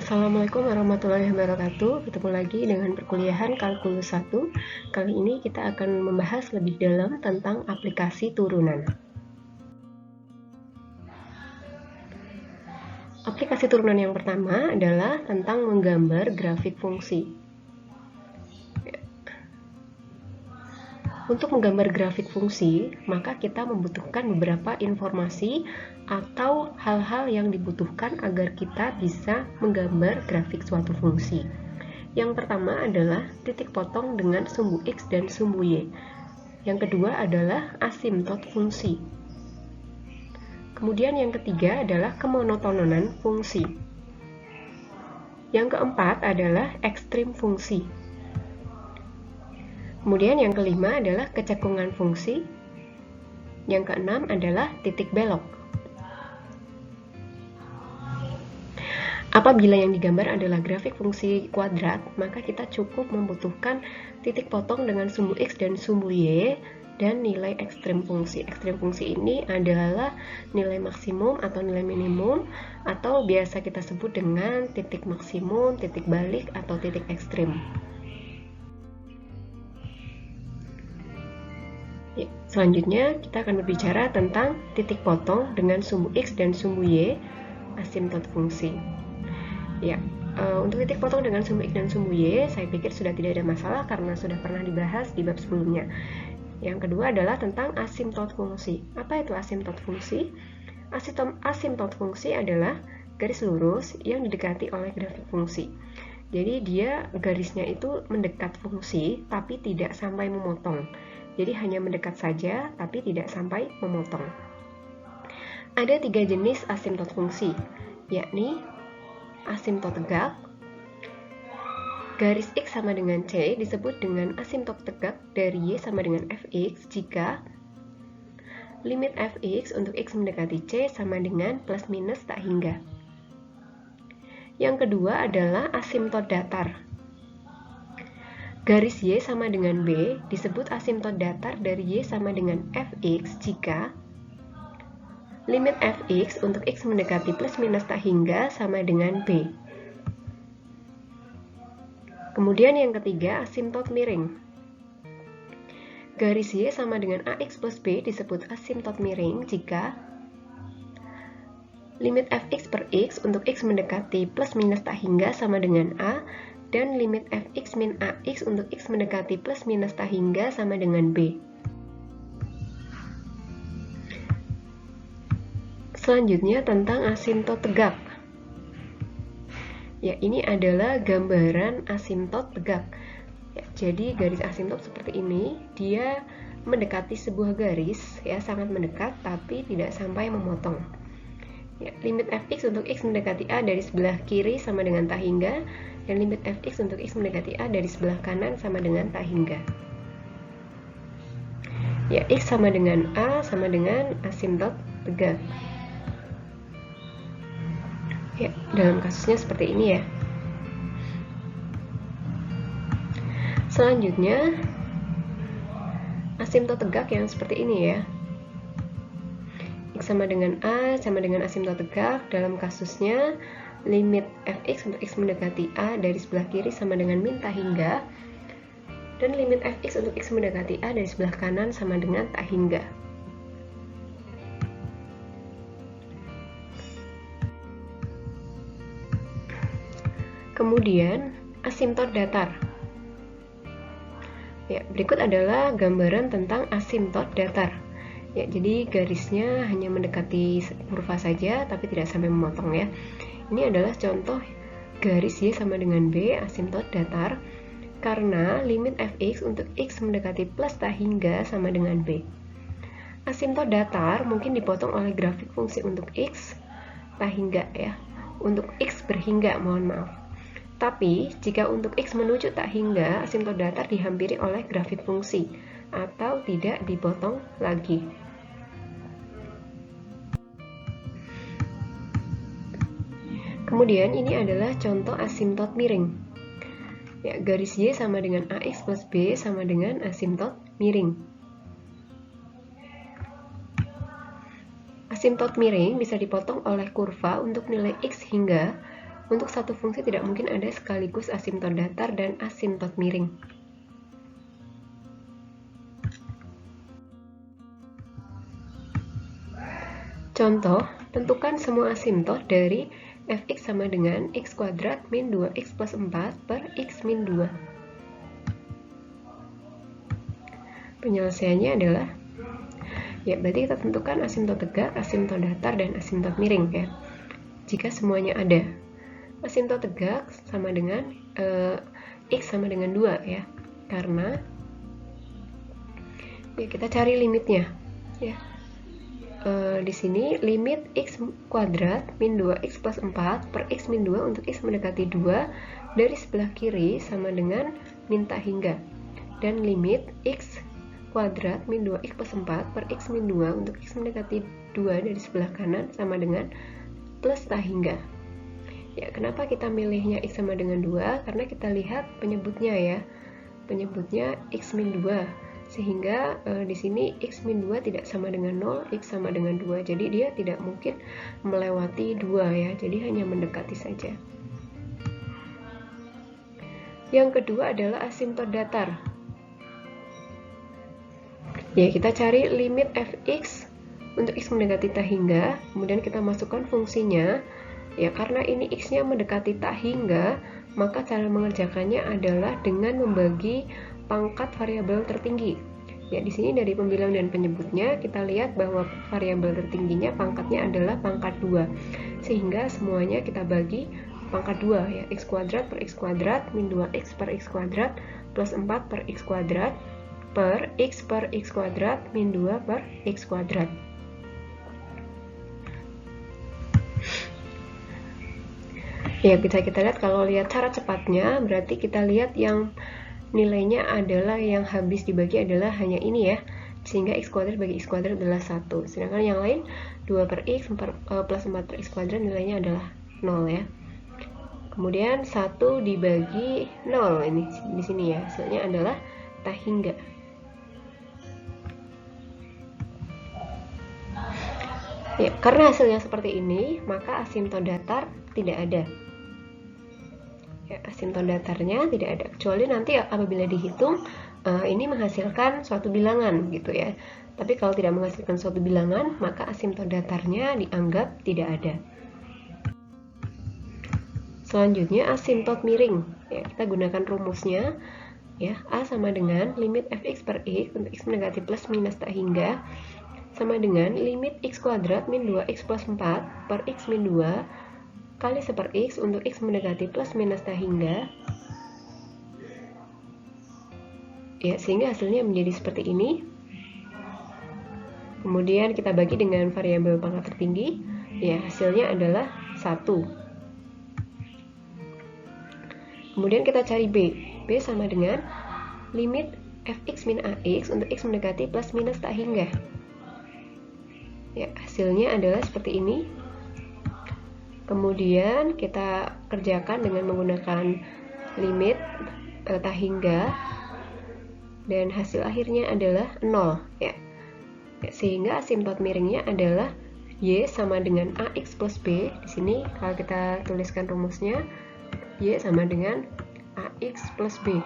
Assalamualaikum warahmatullahi wabarakatuh. Ketemu lagi dengan perkuliahan Kalkulus 1. Kali ini kita akan membahas lebih dalam tentang aplikasi turunan. Aplikasi turunan yang pertama adalah tentang menggambar grafik fungsi. Untuk menggambar grafik fungsi, maka kita membutuhkan beberapa informasi atau hal-hal yang dibutuhkan agar kita bisa menggambar grafik suatu fungsi. Yang pertama adalah titik potong dengan sumbu X dan sumbu Y. Yang kedua adalah asimtot fungsi. Kemudian yang ketiga adalah kemonotonan fungsi. Yang keempat adalah ekstrim fungsi. Kemudian yang kelima adalah kecekungan fungsi. Yang keenam adalah titik belok. Apabila yang digambar adalah grafik fungsi kuadrat, maka kita cukup membutuhkan titik potong dengan sumbu X dan sumbu Y dan nilai ekstrim fungsi. Ekstrim fungsi ini adalah nilai maksimum atau nilai minimum, atau biasa kita sebut dengan titik maksimum, titik balik, atau titik ekstrim. Selanjutnya kita akan berbicara tentang titik potong dengan sumbu X dan sumbu Y asimtot fungsi. Untuk titik potong dengan sumbu X dan sumbu Y, saya pikir sudah tidak ada masalah karena sudah pernah dibahas di bab sebelumnya. Yang kedua adalah tentang asimtot fungsi. Apa itu asimtot fungsi? Asimtot fungsi adalah garis lurus yang didekati oleh grafik fungsi. Jadi dia garisnya itu mendekat fungsi tapi tidak sampai memotong. Jadi hanya mendekat saja, tapi tidak sampai memotong. Ada 3 jenis asimtot fungsi, yakni asimtot tegak, garis X sama dengan C disebut dengan asimtot tegak dari Y sama dengan Fx jika limit Fx untuk X mendekati C sama dengan plus minus tak hingga. Yang kedua adalah asimtot datar. Garis Y sama dengan B disebut asimtot datar dari Y sama dengan Fx jika limit Fx untuk X mendekati plus minus tak hingga sama dengan B. Kemudian yang ketiga, asimtot miring. Garis Y sama dengan AX plus B disebut asimtot miring jika limit Fx per X untuk X mendekati plus minus tak hingga sama dengan A, dan limit Fx min Ax untuk X mendekati plus minus tak hingga sama dengan B. Selanjutnya tentang asimtot tegak. Ini adalah gambaran asimtot tegak. Jadi garis asimtot seperti ini, dia mendekati sebuah garis, sangat mendekat tapi tidak sampai memotong. Limit Fx untuk X mendekati A dari sebelah kiri sama dengan tak hingga, dan limit Fx untuk X mendekati A dari sebelah kanan sama dengan tak hingga. X sama dengan A sama dengan asimtot tegak. Dalam kasusnya seperti ini ya. Selanjutnya, asimtot tegak yang seperti ini ya. X sama dengan A sama dengan asimtot tegak. Dalam kasusnya, limit Fx untuk X mendekati A dari sebelah kiri sama dengan min tak hingga, dan limit Fx untuk X mendekati A dari sebelah kanan sama dengan tak hingga. Kemudian asimtot datar. Berikut adalah gambaran tentang asimtot datar. Jadi garisnya hanya mendekati kurva saja tapi tidak sampai memotong ya. Ini adalah contoh garis Y sama dengan B asimtot datar karena limit Fx untuk X mendekati plus tak hingga sama dengan B. Asimtot datar mungkin dipotong oleh grafik fungsi untuk X tak hingga ya. Untuk X berhingga, mohon maaf. Tapi jika untuk X menuju tak hingga, asimtot datar dihampiri oleh grafik fungsi atau tidak dipotong lagi. Kemudian ini adalah contoh asimtot miring. Garis Y sama dengan AX plus B sama dengan asimtot miring. Asimtot miring bisa dipotong oleh kurva untuk nilai X hingga Untuk satu fungsi tidak mungkin ada sekaligus asimtot datar dan asimtot miring. Contoh, tentukan semua asimtot dari fx sama dengan x kuadrat min 2x plus 4 per x min 2. Penyelesaiannya adalah, ya berarti kita tentukan asimtot tegak, asimtot datar, dan asimtot miring ya. Jika semuanya ada. Asimtot tegak sama dengan x sama dengan 2 ya. Karena ya kita cari limitnya ya. Di sini limit x kuadrat min 2x plus 4 per x min 2 untuk x mendekati 2 dari sebelah kiri sama dengan min tak hingga, dan limit x kuadrat min 2x plus 4 per x min 2 untuk x mendekati 2 dari sebelah kanan sama dengan plus tak hingga. Ya, kenapa kita milihnya x sama dengan 2? Karena kita lihat penyebutnya ya, penyebutnya x min 2, sehingga di sini x min 2 tidak sama dengan 0, x sama dengan 2, jadi dia tidak mungkin melewati 2 ya, jadi hanya mendekati saja. Yang kedua adalah asimtot datar. Ya, kita cari limit fx untuk x mendekati tak hingga, kemudian kita masukkan fungsinya. Ya, karena ini x-nya mendekati tak hingga, maka cara mengerjakannya adalah dengan membagi pangkat variabel tertinggi. Ya, di sini dari pembilang dan penyebutnya kita lihat bahwa variabel tertingginya pangkatnya adalah pangkat 2. Sehingga semuanya kita bagi pangkat 2 ya, x kuadrat per x kuadrat min 2x per x kuadrat plus 4 per x kuadrat per x kuadrat min 2 per x kuadrat. Ya, bisa kita lihat kalau lihat cara cepatnya, berarti kita lihat yang nilainya adalah yang habis dibagi adalah hanya ini ya, sehingga x kuadrat bagi x kuadrat adalah 1, sedangkan yang lain 2 per x plus 4 per x kuadrat nilainya adalah 0 ya. Kemudian 1 dibagi 0 ini di sini ya, hasilnya adalah tak hingga. Ya, karena hasilnya seperti ini, maka asimtot datar tidak ada. Ya, asimtot datarnya tidak ada, kecuali nanti apabila dihitung ini menghasilkan suatu bilangan gitu ya. Tapi kalau tidak menghasilkan suatu bilangan, maka asimtot datarnya dianggap tidak ada. Selanjutnya asimtot miring. Ya, kita gunakan rumusnya ya, A sama dengan limit fx per x untuk x mendekati plus minus tak hingga sama dengan limit x kuadrat min 2x plus 4 per x min 2 kali 1 per x untuk x mendekati plus minus tak hingga ya, sehingga hasilnya menjadi seperti ini. Kemudian kita bagi dengan variabel pangkat tertinggi ya, hasilnya adalah 1. Kemudian kita cari b sama dengan limit fx min ax untuk x mendekati plus minus tak hingga ya, hasilnya adalah seperti ini. Kemudian kita kerjakan dengan menggunakan limit tak hingga dan hasil akhirnya adalah 0 ya. Sehingga asimtot miringnya adalah y sama dengan ax plus b. Di sini kalau kita tuliskan rumusnya, y sama dengan ax plus b.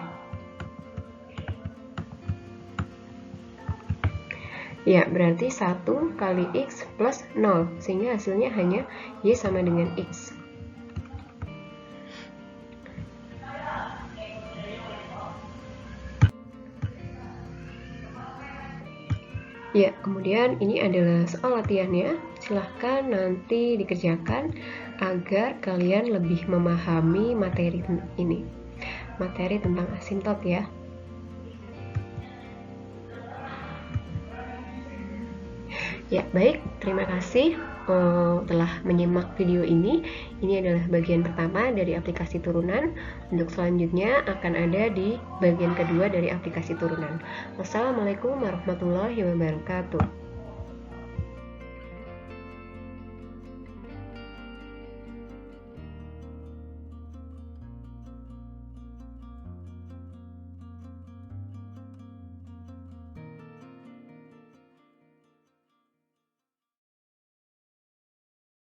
Ya, berarti 1 kali x plus 0, sehingga hasilnya hanya y sama dengan x. Ya, kemudian ini adalah soal latihannya. Silahkan nanti dikerjakan agar kalian lebih memahami materi ini. Materi tentang asimtot ya. Ya, baik, terima kasih telah menyimak video ini. Ini adalah bagian pertama dari aplikasi turunan. Untuk selanjutnya akan ada di bagian kedua dari aplikasi turunan. Wassalamualaikum warahmatullahi wabarakatuh.